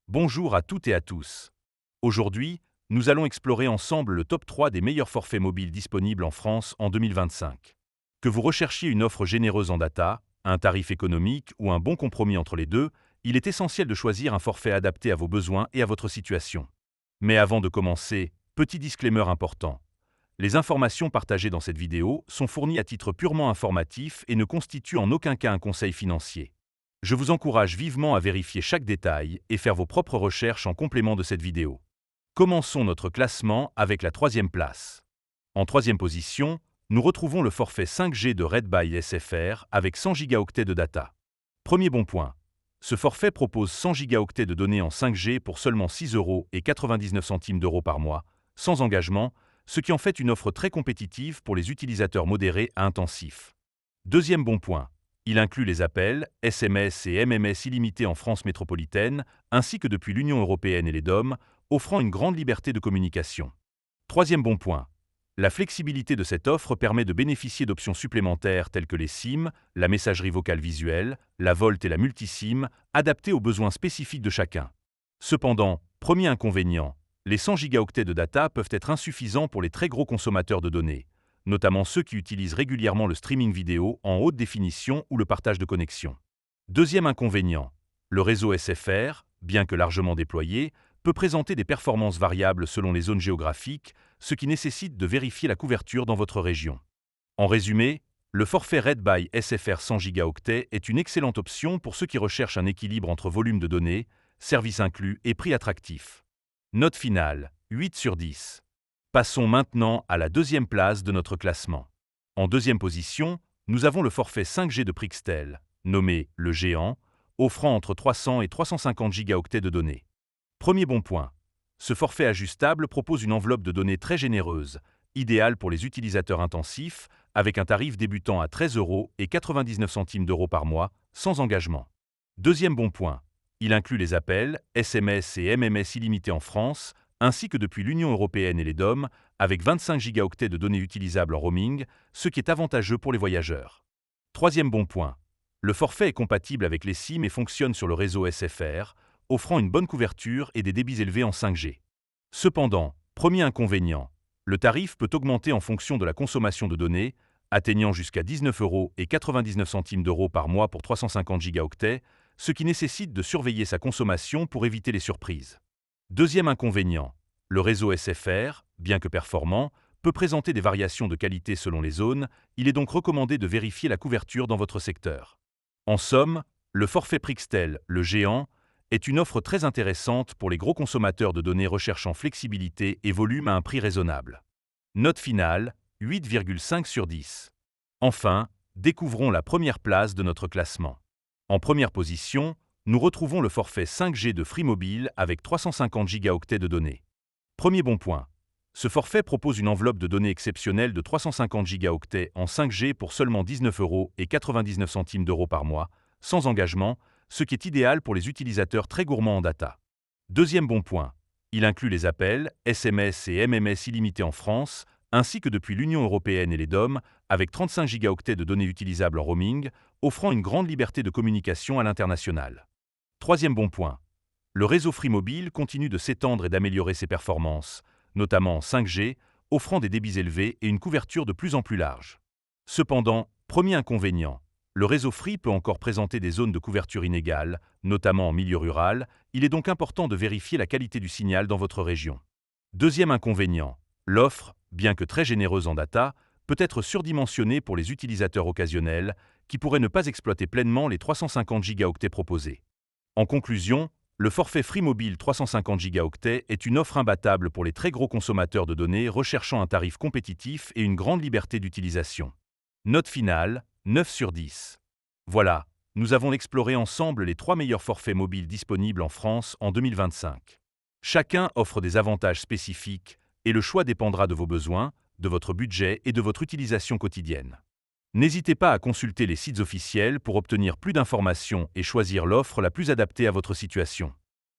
Bonjour à toutes et à tous. Aujourd'hui, nous allons explorer ensemble le top 3 des meilleurs forfaits mobiles disponibles en France en 2025. Que vous recherchiez une offre généreuse en data, un tarif économique ou un bon compromis entre les deux, il est essentiel de choisir un forfait adapté à vos besoins et à votre situation. Mais avant de commencer, petit disclaimer important. Les informations partagées dans cette vidéo sont fournies à titre purement informatif et ne constituent en aucun cas un conseil financier. Je vous encourage vivement à vérifier chaque détail et faire vos propres recherches en complément de cette vidéo. Commençons notre classement avec la troisième place. En troisième position, nous retrouvons le forfait 5G de Red by SFR avec 100 gigaoctets de data. Premier bon point. Ce forfait propose 100 gigaoctets de données en 5G pour seulement 6,99 € par mois, sans engagement, ce qui en fait une offre très compétitive pour les utilisateurs modérés à intensifs. Deuxième bon point. Il inclut les appels, SMS et MMS illimités en France métropolitaine, ainsi que depuis l'Union européenne et les DOM, offrant une grande liberté de communication. Troisième bon point. La flexibilité de cette offre permet de bénéficier d'options supplémentaires telles que les SIM, la messagerie vocale visuelle, la VoLTE et la multiSIM, adaptées aux besoins spécifiques de chacun. Cependant, premier inconvénient, les 100 gigaoctets de data peuvent être insuffisants pour les très gros consommateurs de données, notamment ceux qui utilisent régulièrement le streaming vidéo en haute définition ou le partage de connexions. Deuxième inconvénient, le réseau SFR, bien que largement déployé, peut présenter des performances variables selon les zones géographiques, ce qui nécessite de vérifier la couverture dans votre région. En résumé, le forfait Red by SFR 100 gigaoctets est une excellente option pour ceux qui recherchent un équilibre entre volume de données, services inclus et prix attractif. Note finale, 8 sur 10. Passons maintenant à la deuxième place de notre classement. En deuxième position, nous avons le forfait 5G de Prixtel, nommé le Géant, offrant entre 300 et 350 gigaoctets de données. Premier bon point. Ce forfait ajustable propose une enveloppe de données très généreuse, idéale pour les utilisateurs intensifs, avec un tarif débutant à 13,99 € par mois, sans engagement. Deuxième bon point. Il inclut les appels, SMS et MMS illimités en France, ainsi que depuis l'Union européenne et les DOM, avec 25 gigaoctets de données utilisables en roaming, ce qui est avantageux pour les voyageurs. Troisième bon point. Le forfait est compatible avec les SIM et fonctionne sur le réseau SFR, offrant une bonne couverture et des débits élevés en 5G. Cependant, premier inconvénient, le tarif peut augmenter en fonction de la consommation de données, atteignant jusqu'à 19,99 € par mois pour 350 gigaoctets, ce qui nécessite de surveiller sa consommation pour éviter les surprises. Deuxième inconvénient, le réseau SFR, bien que performant, peut présenter des variations de qualité selon les zones, il est donc recommandé de vérifier la couverture dans votre secteur. En somme, le forfait Prixtel, le Géant, est une offre très intéressante pour les gros consommateurs de données recherchant flexibilité et volume à un prix raisonnable. Note finale, 8,5 sur 10. Enfin, découvrons la première place de notre classement. En première position, nous retrouvons le forfait 5G de Free Mobile avec 350 gigaoctets de données. Premier bon point. Ce forfait propose une enveloppe de données exceptionnelle de 350 gigaoctets en 5G pour seulement 19,99 € par mois, sans engagement, ce qui est idéal pour les utilisateurs très gourmands en data. Deuxième bon point. Il inclut les appels, SMS et MMS illimités en France, ainsi que depuis l'Union européenne et les DOM, avec 35 gigaoctets de données utilisables en roaming, offrant une grande liberté de communication à l'international. Troisième bon point. Le réseau Free Mobile continue de s'étendre et d'améliorer ses performances, notamment en 5G, offrant des débits élevés et une couverture de plus en plus large. Cependant, premier inconvénient, le réseau Free peut encore présenter des zones de couverture inégales, notamment en milieu rural, il est donc important de vérifier la qualité du signal dans votre région. Deuxième inconvénient, l'offre, bien que très généreuse en data, peut être surdimensionnée pour les utilisateurs occasionnels, qui pourraient ne pas exploiter pleinement les 350 gigaoctets proposés. En conclusion, le forfait Free Mobile 350 gigaoctets est une offre imbattable pour les très gros consommateurs de données recherchant un tarif compétitif et une grande liberté d'utilisation. Note finale, 9 sur 10. Voilà, nous avons exploré ensemble les 3 meilleurs forfaits mobiles disponibles en France en 2025. Chacun offre des avantages spécifiques et le choix dépendra de vos besoins, de votre budget et de votre utilisation quotidienne. N'hésitez pas à consulter les sites officiels pour obtenir plus d'informations et choisir l'offre la plus adaptée à votre situation.